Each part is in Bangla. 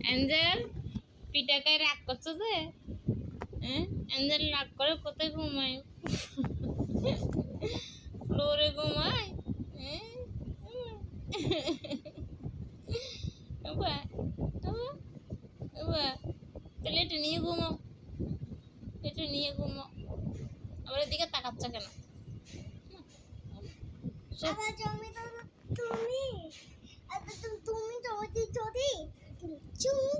অ্যাঞ্জেল পিটাকায় রাগ করছো যে? হ্যাঁ, অ্যাঞ্জেল রাগ করে কোথায় ঘুমায়? ফ্লোরে ঘুমায়? হ্যাঁ? বাবা, বাবা, বাবা, তাহলে এটা নিয়ে ঘুমাও, এটা নিয়ে ঘুমাও। আবার এদিকে তাকাচ্ছ কেন? আবার জমি তো তুমি তুমি জমি চুরি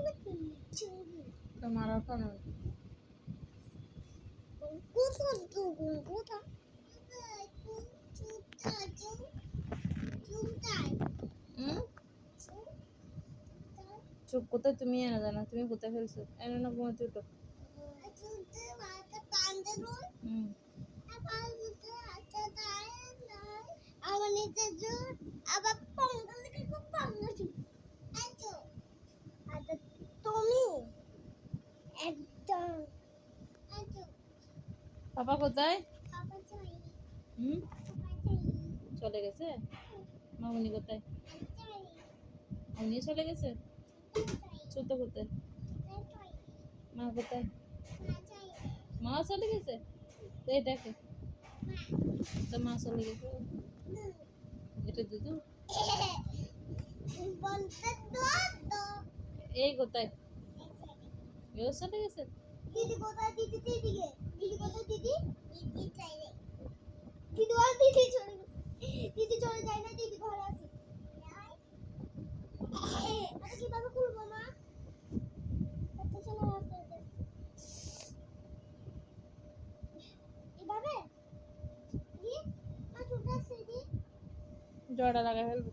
চুরি তোমার এখন কোথা চুপ, কোথায় তুমি এনে জানো? তুমি কোথায় ফেলছো? এনে না ঘুমাতে উঠো। আমার নিচে আবার তুমি একদম পাপা কোথায়? চলে গেছে। মামুনি কোথায়? মামুনি চলে গেছে। ছোট কোথায়? মা কোথায়? মা চলে গেছে। তো এটাকে তো মা চলে গেছে। এটা দুধু এই কোথায়? এও চলে গেছে। দিদি কোথায়? দিদি দিদিকে দিদি কোথায়? দিদি দিদি চাই রে দিদি আর দিদি চলে গেছে। দিদি চলে যায় না, দিদি ঘরে আছে। আরে কিভাবে খুলবো মা? কত চলে আসছে এভাবে দি মা চুপটা আছে দি জড়া লাগাই ফেলবো।